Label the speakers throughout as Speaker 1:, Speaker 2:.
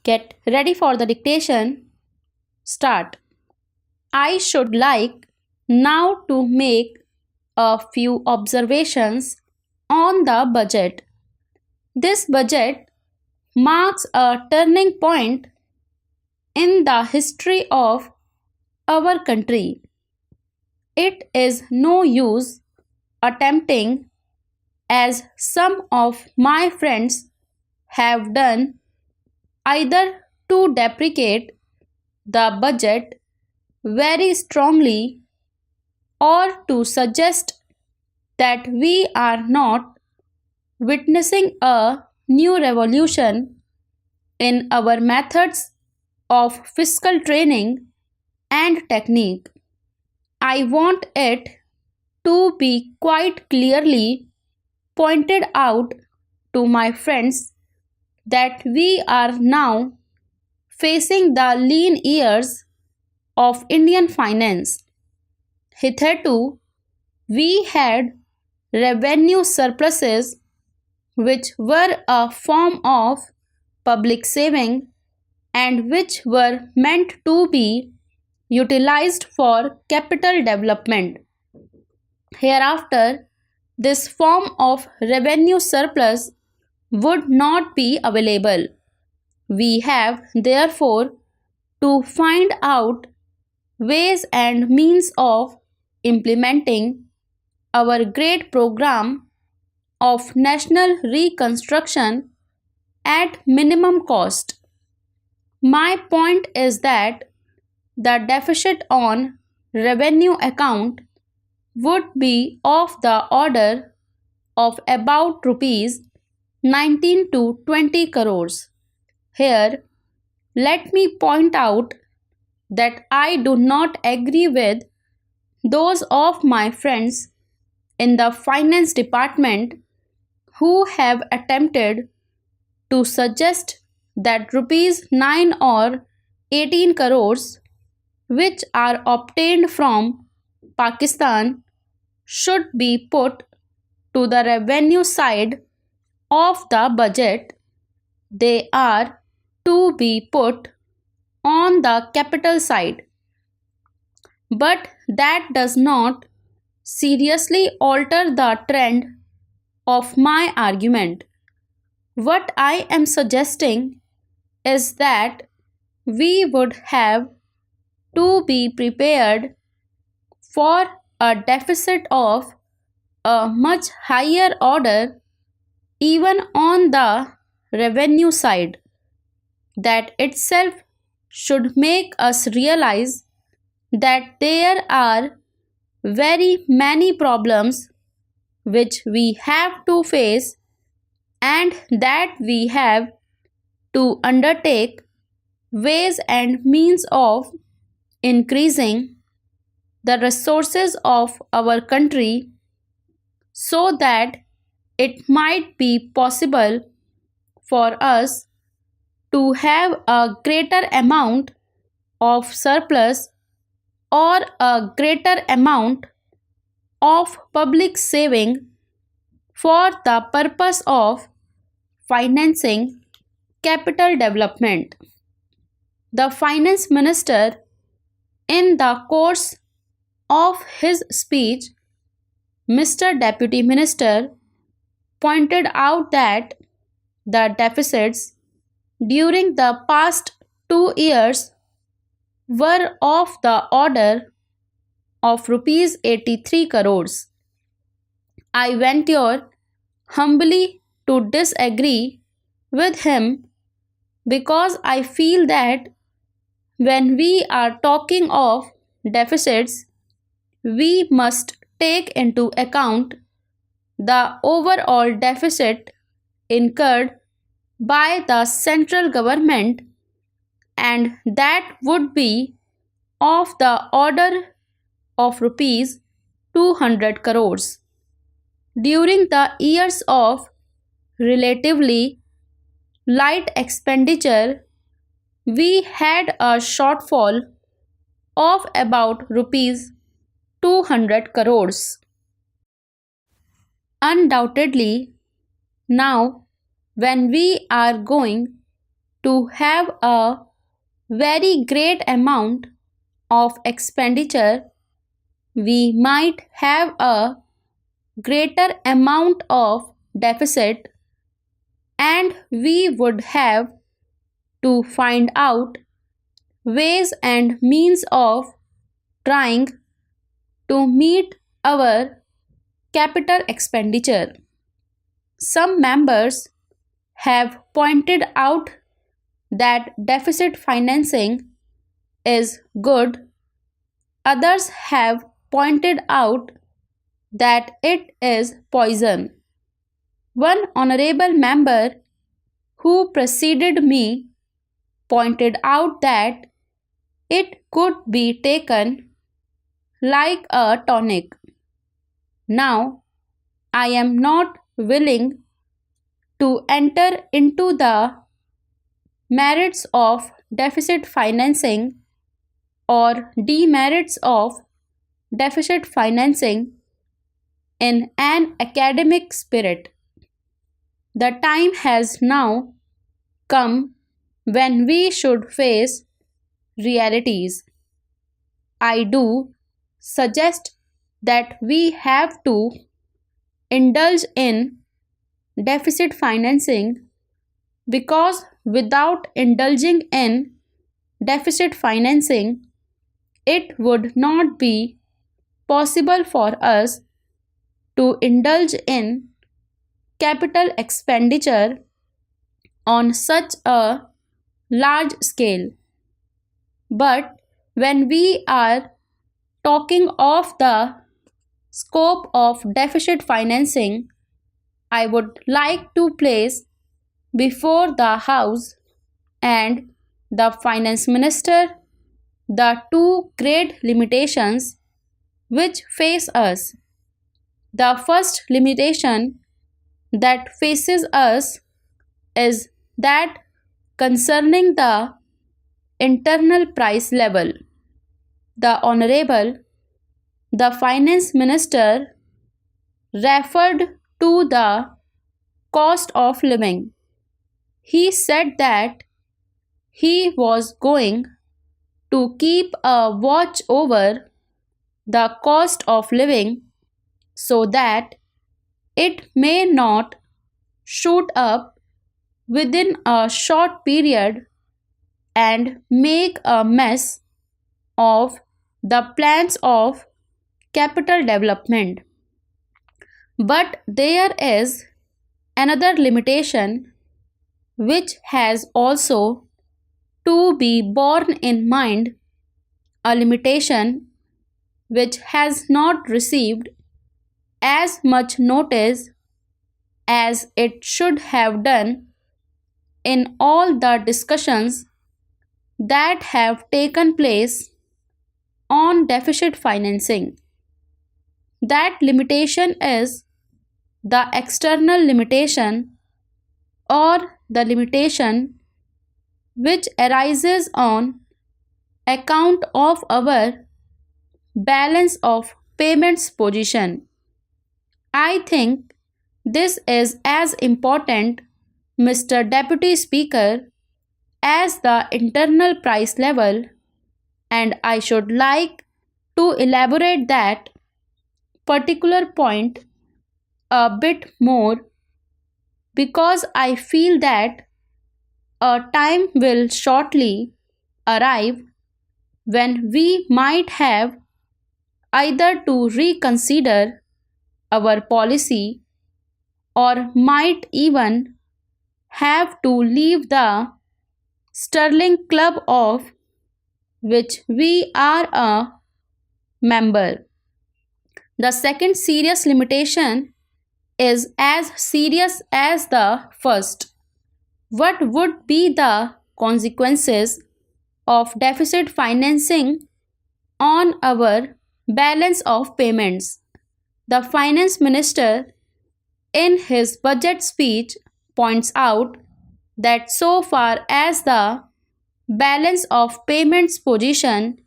Speaker 1: Get ready for the dictation. Start. I should like now to make a few observations on the budget. This budget marks a turning point in the history of our country. It is no use attempting, as some of my friends have done, either to deprecate the budget very strongly or to suggest that we are not witnessing a new revolution in our methods of fiscal training and technique. I want it to be quite clearly pointed out to my friends that we are now facing the lean years of Indian finance. Hitherto, we had revenue surpluses which were a form of public saving and which were meant to be utilized for capital development. Hereafter, this form of revenue surplus would not be available. We have therefore to find out ways and means of implementing our great program of national reconstruction at minimum cost. My point is that the deficit on revenue account would be of the order of about rupees 19 to 20 crores. Here, let me point out that I do not agree with those of my friends in the finance department who have attempted to suggest that rupees 9 or 18 crores which are obtained from Pakistan should be put to the revenue side of the budget. They are to be put on the capital side. But that does not seriously alter the trend of my argument. What I am suggesting is that we would have to be prepared for a deficit of a much higher order even on the revenue side. That itself should make us realize that there are very many problems which we have to face and that we have to undertake ways and means of increasing the resources of our country so that it might be possible for us to have a greater amount of surplus or a greater amount of public saving for the purpose of financing capital development. The finance minister, in the course of his speech, Mr. Deputy Minister, pointed out that the deficits during the past 2 years were of the order of rupees 83 crores. I venture humbly to disagree with him because I feel that when we are talking of deficits, we must take into account the overall deficit incurred by the central government, and that would be of the order of rupees 200 crores. During the years of relatively light expenditure, we had a shortfall of about rupees 200 crores. Undoubtedly, now when we are going to have a very great amount of expenditure, we might have a greater amount of deficit, and we would have to find out ways and means of trying to meet our capital expenditure. Some members have pointed out that deficit financing is good. Others have pointed out that it is poison. One honorable member who preceded me pointed out that it could be taken like a tonic. Now, I am not willing to enter into the merits of deficit financing or demerits of deficit financing in an academic spirit. The time has now come when we should face realities. I do suggest that we have to indulge in deficit financing because without indulging in deficit financing, it would not be possible for us to indulge in capital expenditure on such a large scale. But when we are talking of the scope of deficit financing, I would like to place before the House and the Finance Minister the two great limitations which face us. The first limitation that faces us is that concerning the internal price level. The Honorable, the Finance Minister, referred to the cost of living. He said that he was going to keep a watch over the cost of living so that it may not shoot up within a short period and make a mess of the plans of capital development. But there is another limitation which has also to be borne in mind, a limitation which has not received as much notice as it should have done in all the discussions that have taken place on deficit financing. That limitation is the external limitation or the limitation which arises on account of our balance of payments position. I think this is as important, Mr. Deputy Speaker, as the internal price level, and I should like to elaborate that particular point a bit more because I feel that a time will shortly arrive when we might have either to reconsider our policy or might even have to leave the sterling club of which we are a member. The second serious limitation is as serious as the first. What would be the consequences of deficit financing on our balance of payments? The Finance Minister, in his budget speech, points out that so far as the balance of payments position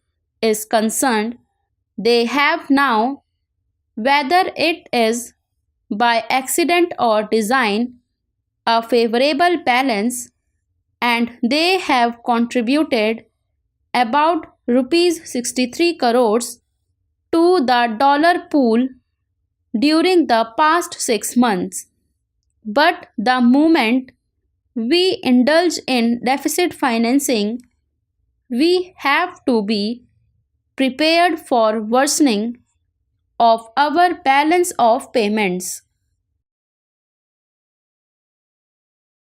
Speaker 1: is concerned, they have now, whether it is by accident or design, a favorable balance, and they have contributed about rupees 63 crores to the dollar pool during the past 6 months. But the moment we indulge in deficit financing, we have to be prepared for worsening of our balance of payments.